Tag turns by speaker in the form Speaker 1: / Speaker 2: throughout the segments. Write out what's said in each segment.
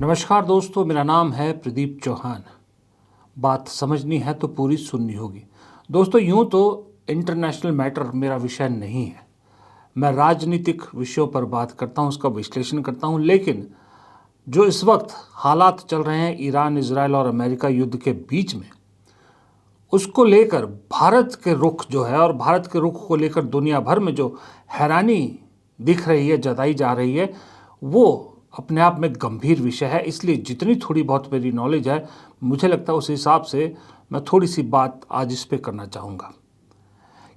Speaker 1: नमस्कार दोस्तों, मेरा नाम है प्रदीप चौहान। बात समझनी है तो पूरी सुननी होगी। दोस्तों, यूं तो इंटरनेशनल मैटर मेरा विषय नहीं है। मैं राजनीतिक विषयों पर बात करता हूं, उसका विश्लेषण करता हूं। लेकिन जो इस वक्त हालात चल रहे हैं ईरान, इजराइल और अमेरिका युद्ध के बीच में, उसको लेकर भारत के रुख जो है और भारत के रुख को लेकर दुनिया भर में जो हैरानी दिख रही है, जताई जा रही है, वो अपने आप में गंभीर विषय है। इसलिए जितनी थोड़ी बहुत मेरी नॉलेज है, मुझे लगता है उस हिसाब से मैं थोड़ी सी बात आज इस पे करना चाहूँगा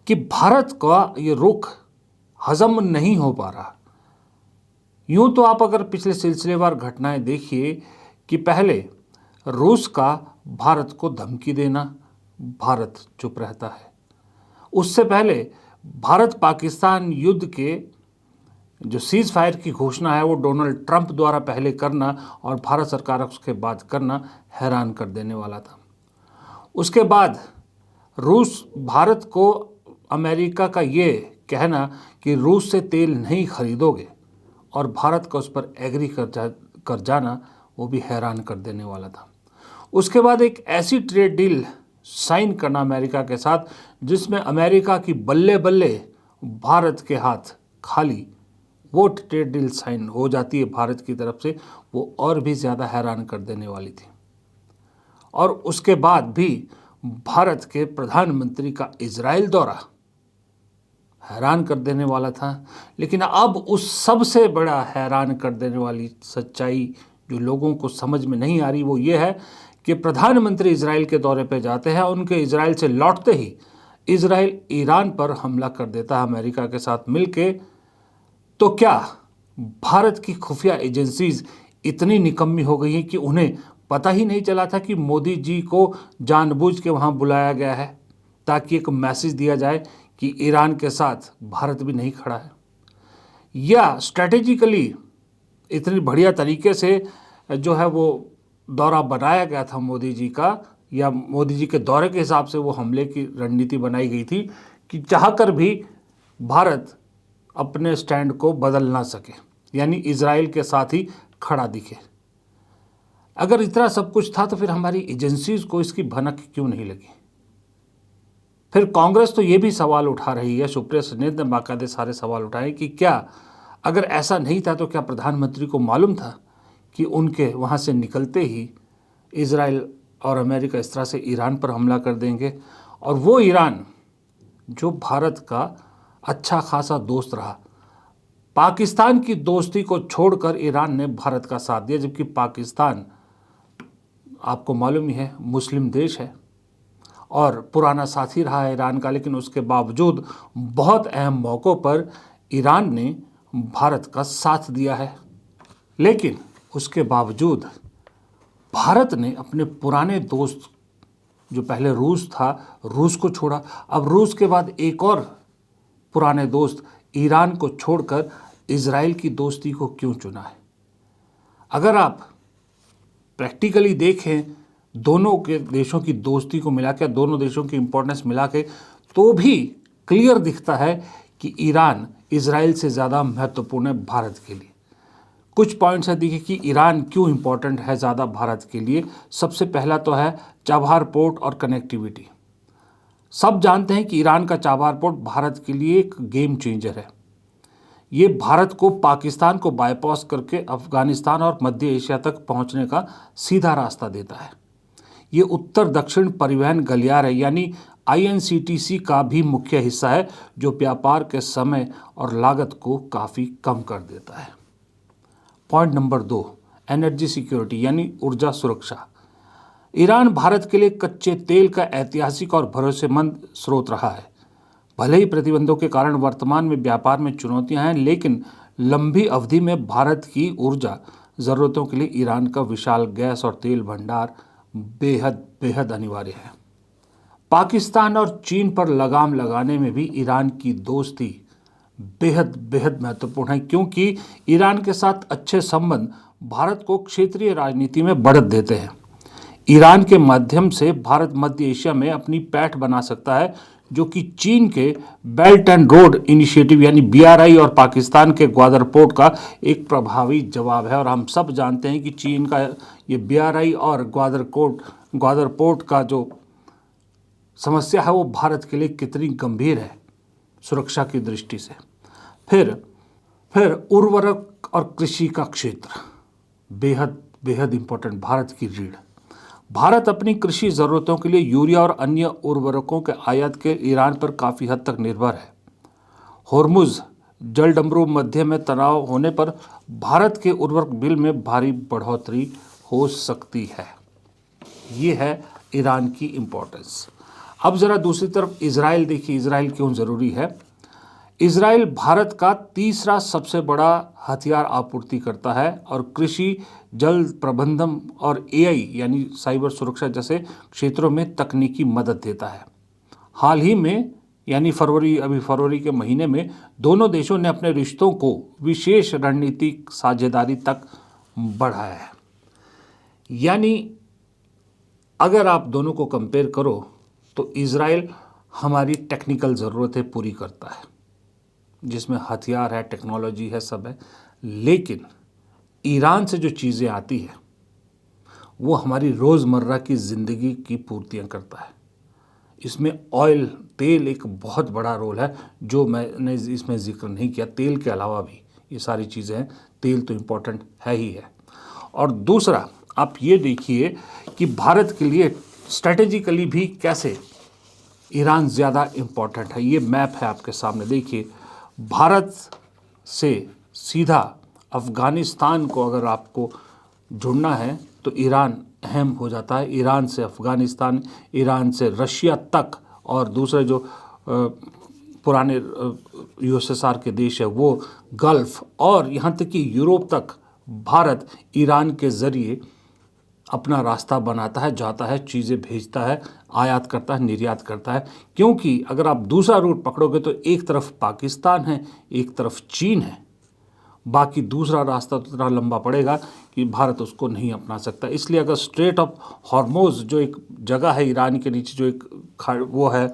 Speaker 1: कि भारत का ये रुख हजम नहीं हो पा रहा। यूं तो आप अगर पिछले सिलसिलेवार घटनाएं देखिए कि पहले रूस का भारत को धमकी देना, भारत चुप रहता है। उससे पहले भारत पाकिस्तान युद्ध के जो सीज फायर की घोषणा है वो डोनाल्ड ट्रंप द्वारा पहले करना और भारत सरकार उसके बाद करना हैरान कर देने वाला था। उसके बाद रूस भारत को अमेरिका का ये कहना कि रूस से तेल नहीं खरीदोगे और भारत का उस पर एग्री कर जाना, वो भी हैरान कर देने वाला था। उसके बाद एक ऐसी ट्रेड डील साइन करना अमेरिका के साथ जिसमें अमेरिका की बल्ले बल्ले भारत के हाथ खाली, वो ट्रेड डील साइन हो जाती है भारत की तरफ से, वो और भी ज़्यादा हैरान कर देने वाली थी। और उसके बाद भी भारत के प्रधानमंत्री का इजराइल दौरा हैरान कर देने वाला था। लेकिन अब उस सबसे बड़ा हैरान कर देने वाली सच्चाई जो लोगों को समझ में नहीं आ रही, वो ये है कि प्रधानमंत्री इजराइल के दौरे पे जाते हैं, उनके इजराइल से लौटते ही इजराइल ईरान पर हमला कर देता है अमेरिका के साथ मिलके। तो क्या भारत की खुफिया एजेंसीज इतनी निकम्मी हो गई हैं कि उन्हें पता ही नहीं चला था कि मोदी जी को जानबूझ के वहाँ बुलाया गया है ताकि एक मैसेज दिया जाए कि ईरान के साथ भारत भी नहीं खड़ा है? या स्ट्रैटेजिकली इतनी बढ़िया तरीके से जो है वो दौरा बनाया गया था मोदी जी का, या मोदी जी के दौरे के हिसाब से वो हमले की रणनीति बनाई गई थी कि चाहकर भी भारत अपने स्टैंड को बदल ना सके, यानी इजराइल के साथ ही खड़ा दिखे। अगर इतना सब कुछ था तो फिर हमारी एजेंसीज को इसकी भनक क्यों नहीं लगी? फिर कांग्रेस तो ये भी सवाल उठा रही है, सुप्रिया सुनील ने बाकायदे सारे सवाल उठाए कि क्या अगर ऐसा नहीं था तो क्या प्रधानमंत्री को मालूम था कि उनके वहाँ से निकलते ही इजराइल और अमेरिका इस तरह से ईरान पर हमला कर देंगे? और वो ईरान जो भारत का अच्छा खासा दोस्त रहा, पाकिस्तान की दोस्ती को छोड़कर ईरान ने भारत का साथ दिया, जबकि पाकिस्तान आपको मालूम ही है मुस्लिम देश है और पुराना साथी रहा है ईरान का। लेकिन उसके बावजूद बहुत अहम मौक़ों पर ईरान ने भारत का साथ दिया है। लेकिन उसके बावजूद भारत ने अपने पुराने दोस्त, जो पहले रूस था, रूस को छोड़ा। अब रूस के बाद एक और पुराने दोस्त ईरान को छोड़कर इजराइल की दोस्ती को क्यों चुना है? अगर आप प्रैक्टिकली देखें दोनों के देशों की दोस्ती को मिला के, दोनों देशों की इंपॉर्टेंस मिला के, तो भी क्लियर दिखता है कि ईरान इजराइल से ज़्यादा महत्वपूर्ण है भारत के लिए। कुछ पॉइंट्स है देखिए कि ईरान क्यों इंपॉर्टेंट है ज़्यादा भारत के लिए। सबसे पहला तो है चाबहार पोर्ट और कनेक्टिविटी। सब जानते हैं कि ईरान का चाबहार पोर्ट भारत के लिए एक गेम चेंजर है। ये भारत को पाकिस्तान को बाईपास करके अफगानिस्तान और मध्य एशिया तक पहुंचने का सीधा रास्ता देता है। ये उत्तर दक्षिण परिवहन गलियार है, यानी INCTC का भी मुख्य हिस्सा है, जो व्यापार के समय और लागत को काफ़ी कम कर देता है। पॉइंट नंबर 2, एनर्जी सिक्योरिटी यानी ऊर्जा सुरक्षा। ईरान भारत के लिए कच्चे तेल का ऐतिहासिक और भरोसेमंद स्रोत रहा है। भले ही प्रतिबंधों के कारण वर्तमान में व्यापार में चुनौतियां हैं, लेकिन लंबी अवधि में भारत की ऊर्जा ज़रूरतों के लिए ईरान का विशाल गैस और तेल भंडार बेहद बेहद अनिवार्य है। पाकिस्तान और चीन पर लगाम लगाने में भी ईरान की दोस्ती बेहद बेहद महत्वपूर्ण है, क्योंकि ईरान के साथ अच्छे संबंध भारत को क्षेत्रीय राजनीति में बढ़त देते हैं। ईरान के माध्यम से भारत मध्य एशिया में अपनी पैठ बना सकता है, जो कि चीन के बेल्ट एंड रोड इनिशिएटिव यानी बीआरआई और पाकिस्तान के ग्वादर पोर्ट का एक प्रभावी जवाब है। और हम सब जानते हैं कि चीन का ये बीआरआई और ग्वादर पोर्ट का जो समस्या है वो भारत के लिए कितनी गंभीर है सुरक्षा की दृष्टि से। फिर उर्वरक और कृषि का क्षेत्र बेहद बेहद इंपॉर्टेंट, भारत की रीढ़। भारत अपनी कृषि ज़रूरतों के लिए यूरिया और अन्य उर्वरकों के आयात के ईरान पर काफ़ी हद तक निर्भर है। होर्मुज जलडमरू मध्य में तनाव होने पर भारत के उर्वरक बिल में भारी बढ़ोतरी हो सकती है। ये है ईरान की इम्पोर्टेंस। अब ज़रा दूसरी तरफ इजराइल देखिए, इजराइल क्यों ज़रूरी है। इजराइल भारत का तीसरा सबसे बड़ा हथियार आपूर्ति करता है और कृषि, जल प्रबंधन और एआई यानी साइबर सुरक्षा जैसे क्षेत्रों में तकनीकी मदद देता है। हाल ही में यानी फरवरी के महीने में दोनों देशों ने अपने रिश्तों को विशेष रणनीतिक साझेदारी तक बढ़ाया है। यानी अगर आप दोनों को कंपेयर करो तो इजराइल हमारी टेक्निकल ज़रूरतें पूरी करता है, जिसमें हथियार है, टेक्नोलॉजी है, सब है। लेकिन ईरान से जो चीज़ें आती है वो हमारी रोज़मर्रा की ज़िंदगी की पूर्तियां करता है। इसमें ऑयल, तेल एक बहुत बड़ा रोल है जो मैंने इसमें जिक्र नहीं किया। तेल के अलावा भी ये सारी चीज़ें हैं, तेल तो इम्पोर्टेंट है ही है। और दूसरा आप ये देखिए कि भारत के लिए स्ट्रेटेजिकली भी कैसे ईरान ज़्यादा इम्पोर्टेंट है। ये मैप है आपके सामने, देखिए। भारत से सीधा अफ़गानिस्तान को अगर आपको जुड़ना है तो ईरान अहम हो जाता है। ईरान से अफ़गानिस्तान, ईरान से रशिया तक, और दूसरे जो पुराने यूएसएसआर के देश है वो गल्फ़, और यहाँ तक कि यूरोप तक भारत ईरान के ज़रिए अपना रास्ता बनाता है, जाता है, चीज़ें भेजता है, आयात करता है, निर्यात करता है। क्योंकि अगर आप दूसरा रूट पकड़ोगे तो एक तरफ पाकिस्तान है, एक तरफ चीन है, बाकी दूसरा रास्ता तो इतना लंबा पड़ेगा कि भारत उसको नहीं अपना सकता। इसलिए अगर स्ट्रेट ऑफ हॉर्मोज जो एक जगह है ईरान के नीचे, जो एक वो है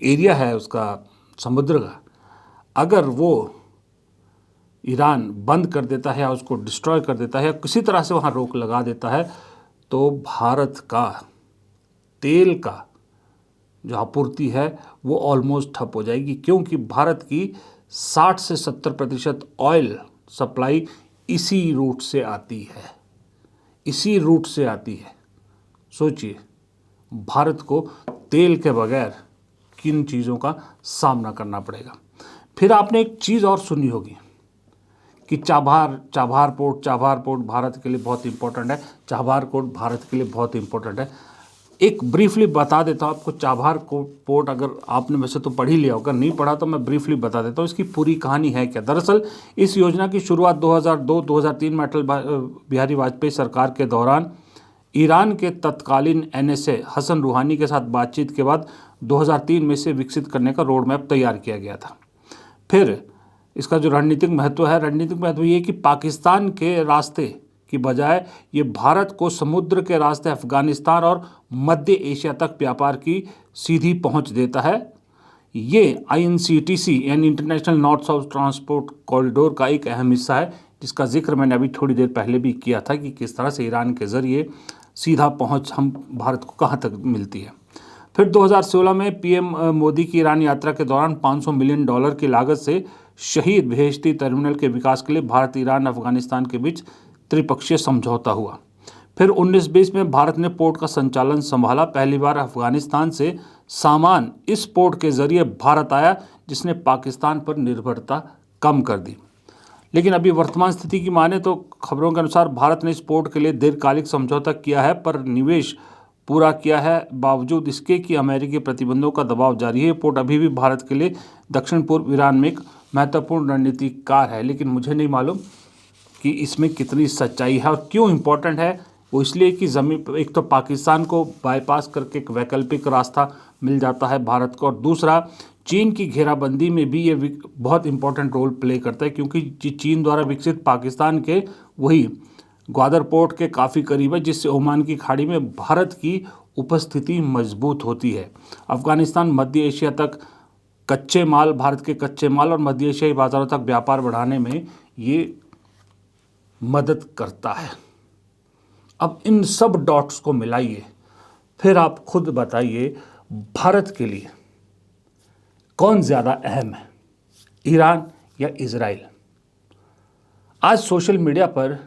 Speaker 1: एरिया है उसका समुद्र का, अगर वो ईरान बंद कर देता है या उसको डिस्ट्रॉय कर देता है या किसी तरह से वहाँ रोक लगा देता है तो भारत का तेल का जो आपूर्ति है वो ऑलमोस्ट ठप हो जाएगी। क्योंकि भारत की 60 से 70% ऑयल सप्लाई इसी रूट से आती है, इसी रूट से आती है। सोचिए भारत को तेल के बगैर किन चीज़ों का सामना करना पड़ेगा। फिर आपने एक चीज़ और सुनी होगी कि चाबहार पोर्ट भारत के लिए बहुत इंपॉर्टेंट है। चाबहार पोर्ट भारत के लिए बहुत इंपॉर्टेंट है। एक ब्रीफली बता देता हूँ आपको। चाबहार पोर्ट अगर आपने वैसे तो पढ़ ही लिया होगा, नहीं पढ़ा तो मैं ब्रीफली बता देता हूँ इसकी पूरी कहानी है क्या। दरअसल इस योजना की शुरुआत 2002-2003 में अटल बिहारी वाजपेयी सरकार के दौरान ईरान के तत्कालीन एनएसए हसन रूहानी के साथ बातचीत के बाद 2003 में से विकसित करने का रोड मैप तैयार किया गया था। फिर इसका जो रणनीतिक महत्व है, रणनीतिक महत्व ये कि पाकिस्तान के रास्ते की बजाय ये भारत को समुद्र के रास्ते अफ़गानिस्तान और मध्य एशिया तक व्यापार की सीधी पहुंच देता है। ये INCTC यानी international north south transport corridor का एक अहम हिस्सा है, जिसका जिक्र मैंने अभी थोड़ी देर पहले भी किया था कि किस तरह से ईरान के ज़रिए सीधा पहुंच हम भारत को कहाँ तक मिलती है। फिर 2016 में PM मोदी की ईरान यात्रा के दौरान $500 मिलियन की लागत से शहीद बेहेश्ती टर्मिनल के विकास के लिए भारत, ईरान, अफगानिस्तान के बीच त्रिपक्षीय समझौता हुआ। फिर 1920 में भारत ने पोर्ट का संचालन संभाला। पहली बार अफगानिस्तान से सामान इस पोर्ट के जरिए भारत आया, जिसने पाकिस्तान पर निर्भरता कम कर दी। लेकिन अभी वर्तमान स्थिति की माने तो खबरों के अनुसार भारत ने इस पोर्ट के लिए दीर्घकालिक समझौता किया है, पर निवेश पूरा किया है बावजूद इसके कि अमेरिकी प्रतिबंधों का दबाव जारी है। पोर्ट अभी भी भारत के लिए दक्षिण पूर्व ईरान में एक महत्वपूर्ण रणनीतिक कार है, लेकिन मुझे नहीं मालूम कि इसमें कितनी सच्चाई है और क्यों इम्पोर्टेंट है। वो इसलिए कि ज़मीन एक तो पाकिस्तान को बाईपास करके एक वैकल्पिक रास्ता मिल जाता है भारत को, और दूसरा चीन की घेराबंदी में भी ये बहुत इंपॉर्टेंट रोल प्ले करता है, क्योंकि चीन द्वारा विकसित पाकिस्तान के वही ग्वादर पोर्ट के काफ़ी करीब है, जिससे ओमान की खाड़ी में भारत की उपस्थिति मजबूत होती है। अफगानिस्तान मध्य एशिया तक कच्चे माल, भारत के कच्चे माल और मध्य एशियाई बाजारों तक व्यापार बढ़ाने में ये मदद करता है। अब इन सब डॉट्स को मिलाइए, फिर आप खुद बताइए भारत के लिए कौन ज़्यादा अहम है, ईरान या इजराइल। आज सोशल मीडिया पर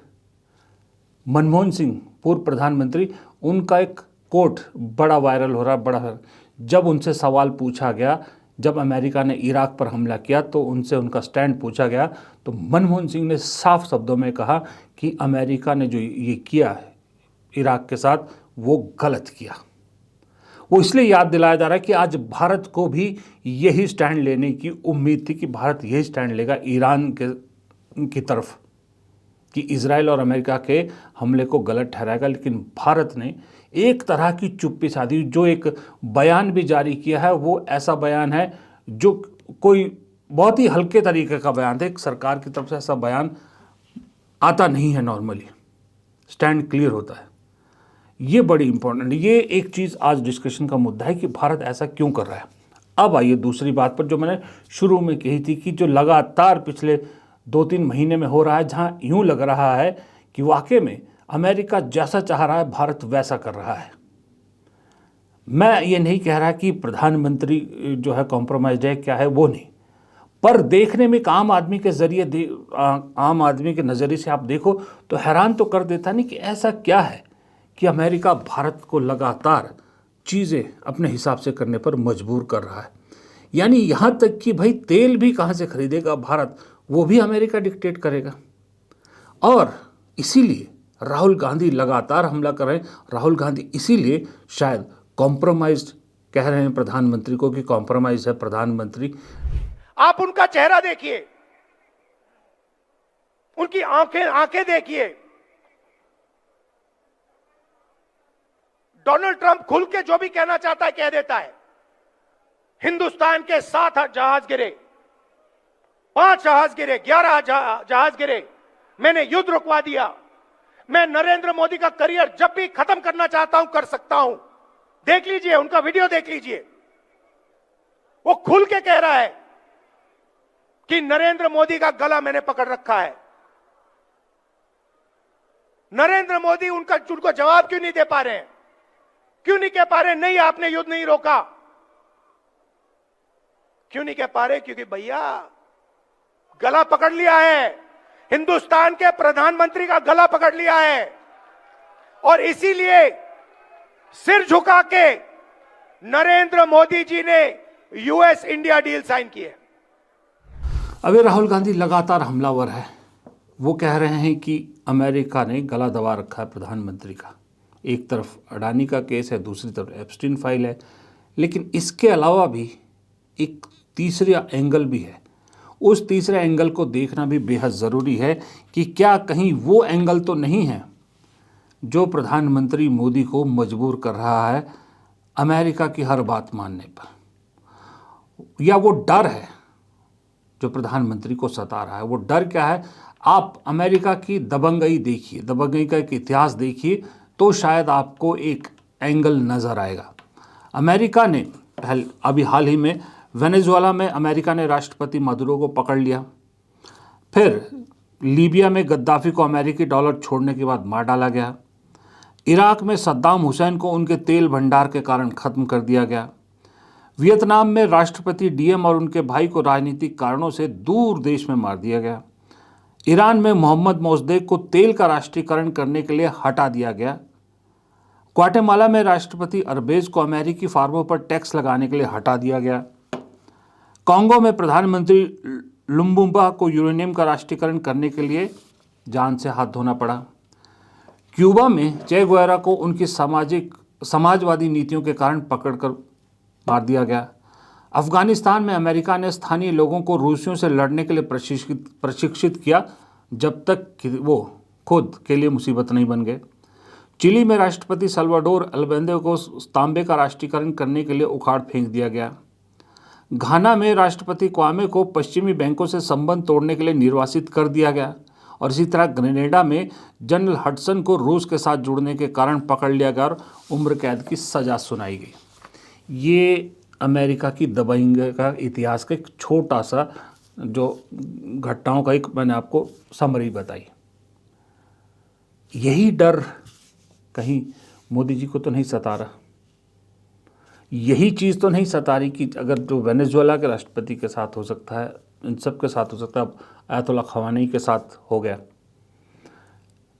Speaker 1: मनमोहन सिंह पूर्व प्रधानमंत्री, उनका एक कोट बड़ा वायरल हो रहा है। जब उनसे सवाल पूछा गया, जब अमेरिका ने इराक पर हमला किया तो उनसे उनका स्टैंड पूछा गया, तो मनमोहन सिंह ने साफ शब्दों में कहा कि अमेरिका ने जो ये किया है इराक के साथ वो गलत किया। वो इसलिए याद दिलाया जा रहा है कि आज भारत को भी यही स्टैंड लेने की उम्मीद थी कि भारत यही स्टैंड लेगा ईरान की तरफ, कि इजराइल और अमेरिका के हमले को गलत ठहराएगा। लेकिन भारत ने एक तरह की चुप्पी साधी। जो एक बयान भी जारी किया है वो ऐसा बयान है जो कोई बहुत ही हल्के तरीके का बयान है। एक सरकार की तरफ से ऐसा बयान आता नहीं है, नॉर्मली स्टैंड क्लियर होता है। ये बड़ी इंपॉर्टेंट, ये एक चीज़ आज डिस्कशन का मुद्दा है कि भारत ऐसा क्यों कर रहा है। अब आइए दूसरी बात पर, जो मैंने शुरू में कही थी कि जो लगातार पिछले 2-3 महीने में हो रहा है, जहां यूं लग रहा है कि वाकई में अमेरिका जैसा चाह रहा है भारत वैसा कर रहा है। मैं ये नहीं कह रहा कि प्रधानमंत्री जो है कॉम्प्रोमाइज है, क्या है वो नहीं, पर देखने में एक आम आदमी के जरिए, आम आदमी के नज़रिए से आप देखो तो हैरान तो कर देता नहीं कि ऐसा क्या है कि अमेरिका भारत को लगातार चीज़ें अपने हिसाब से करने पर मजबूर कर रहा है। यानी यहाँ तक कि भाई तेल भी कहाँ से खरीदेगा भारत, वो भी अमेरिका डिक्टेट करेगा। और इसीलिए राहुल गांधी लगातार हमला कर रहे हैं। राहुल गांधी इसीलिए शायद कॉम्प्रोमाइज कह रहे हैं प्रधानमंत्री को कि कॉम्प्रोमाइज है प्रधानमंत्री।
Speaker 2: आप उनका चेहरा देखिए, उनकी आंखें देखिए। डोनाल्ड ट्रंप खुल के जो भी कहना चाहता है कह देता है। हिंदुस्तान के 7 जहाज गिरे, 5 जहाज गिरे, 11 जहाज गिरे, मैंने युद्ध रुकवा दिया। मैं नरेंद्र मोदी का करियर जब भी खत्म करना चाहता हूं कर सकता हूं। देख लीजिए, उनका वीडियो देख लीजिए। वो खुल के कह रहा है कि नरेंद्र मोदी का गला मैंने पकड़ रखा है। नरेंद्र मोदी उनको जवाब क्यों नहीं दे पा रहे हैं? क्यों नहीं कह पा रहे नहीं आपने युद्ध नहीं रोका? क्यों नहीं कह पा रहे? क्योंकि भैया गला पकड़ लिया है, हिंदुस्तान के प्रधानमंत्री का गला पकड़ लिया है। और इसीलिए सिर झुका के नरेंद्र मोदी जी ने यूएस इंडिया डील साइन की है।
Speaker 1: अभी राहुल गांधी लगातार हमलावर है। वो कह रहे हैं कि अमेरिका ने गला दबा रखा है प्रधानमंत्री का। एक तरफ अडानी का केस है, दूसरी तरफ एप्स्टीन फाइल है। लेकिन इसके अलावा भी एक तीसरा एंगल भी है। उस तीसरे एंगल को देखना भी बेहद ज़रूरी है कि क्या कहीं वो एंगल तो नहीं है जो प्रधानमंत्री मोदी को मजबूर कर रहा है अमेरिका की हर बात मानने पर, या वो डर है जो प्रधानमंत्री को सता रहा है। वो डर क्या है? आप अमेरिका की दबंगई देखिए, दबंगई का एक इतिहास देखिए, तो शायद आपको एक एंगल नज़र आएगा। अमेरिका ने अभी हाल ही में वेनेजुएला में अमेरिका ने राष्ट्रपति मदुरो को पकड़ लिया। फिर लीबिया में गद्दाफी को अमेरिकी डॉलर छोड़ने के बाद मार डाला गया। इराक में सद्दाम हुसैन को उनके तेल भंडार के कारण ख़त्म कर दिया गया। वियतनाम में राष्ट्रपति डीएम और उनके भाई को राजनीतिक कारणों से दूर देश में मार दिया गया। ईरान में मोहम्मद मोसद्देक को तेल का राष्ट्रीयकरण करने के लिए हटा दिया गया। ग्वाटेमाला में राष्ट्रपति अरबेज को अमेरिकी फार्मों पर टैक्स लगाने के लिए हटा दिया गया। कांगो में प्रधानमंत्री लुम्बुम्बा को यूरेनियम का राष्ट्रीयकरण करने के लिए जान से हाथ धोना पड़ा। क्यूबा में चे गुवेरा को उनकी समाजवादी नीतियों के कारण पकड़कर मार दिया गया। अफगानिस्तान में अमेरिका ने स्थानीय लोगों को रूसियों से लड़ने के लिए प्रशिक्षित किया जब तक कि वो खुद के लिए मुसीबत नहीं बन गए। चिली में राष्ट्रपति सल्वाडोर अल्बेंदे को तांबे का राष्ट्रीयकरण करने के लिए उखाड़ फेंक दिया गया। घाना में राष्ट्रपति क्वामे को पश्चिमी बैंकों से संबंध तोड़ने के लिए निर्वासित कर दिया गया। और इसी तरह ग्रेनेडा में जनरल हडसन को रूस के साथ जुड़ने के कारण पकड़ लिया गया और उम्र कैद की सज़ा सुनाई गई। ये अमेरिका की दबंगई का इतिहास का एक छोटा सा जो घटनाओं का एक मैंने आपको समरी बताई। यही डर कहीं मोदी जी को तो नहीं सता रहा? यही चीज़ तो नहीं सता रही कि अगर जो वेनेजुएला के राष्ट्रपति के साथ हो सकता है, इन सब के साथ हो सकता है, अब आयतुल्ला खमेनी के साथ हो गया,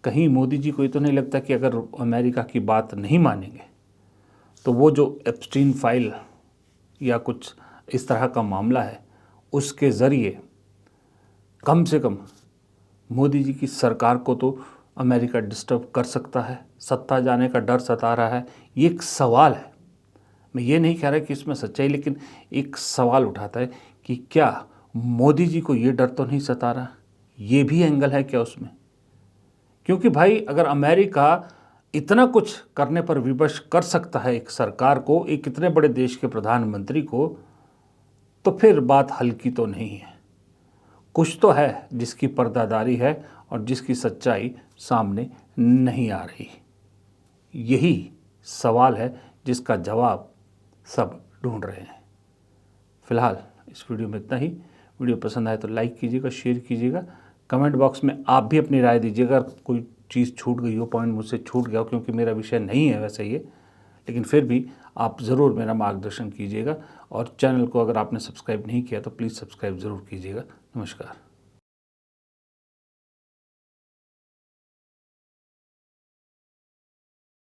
Speaker 1: कहीं मोदी जी को ये तो नहीं लगता कि अगर अमेरिका की बात नहीं मानेंगे तो वो जो एप्स्टीन फाइल या कुछ इस तरह का मामला है उसके ज़रिए कम से कम मोदी जी की सरकार को तो अमेरिका डिस्टर्ब कर सकता है, सत्ता जाने का डर सता रहा है। ये एक सवाल है। मैं ये नहीं कह रहा कि इसमें सच्चाई, लेकिन एक सवाल उठाता है कि क्या मोदी जी को ये डर तो नहीं सता रहा? ये भी एंगल है क्या उसमें? क्योंकि भाई अगर अमेरिका इतना कुछ करने पर विवश कर सकता है एक सरकार को, एक इतने बड़े देश के प्रधानमंत्री को, तो फिर बात हल्की तो नहीं है। कुछ तो है जिसकी पर्दादारी है और जिसकी सच्चाई सामने नहीं आ रही। यही सवाल है जिसका जवाब सब ढूंढ रहे हैं। फिलहाल इस वीडियो में इतना ही। वीडियो पसंद आए तो लाइक कीजिएगा, शेयर कीजिएगा, कमेंट बॉक्स में आप भी अपनी राय दीजिएगा। अगर कोई चीज़ छूट गई हो, पॉइंट मुझसे छूट गया हो, क्योंकि मेरा विषय नहीं है वैसे ये, लेकिन फिर भी आप ज़रूर मेरा मार्गदर्शन कीजिएगा। और चैनल को अगर आपने सब्सक्राइब नहीं किया तो प्लीज़ सब्सक्राइब ज़रूर कीजिएगा। नमस्कार।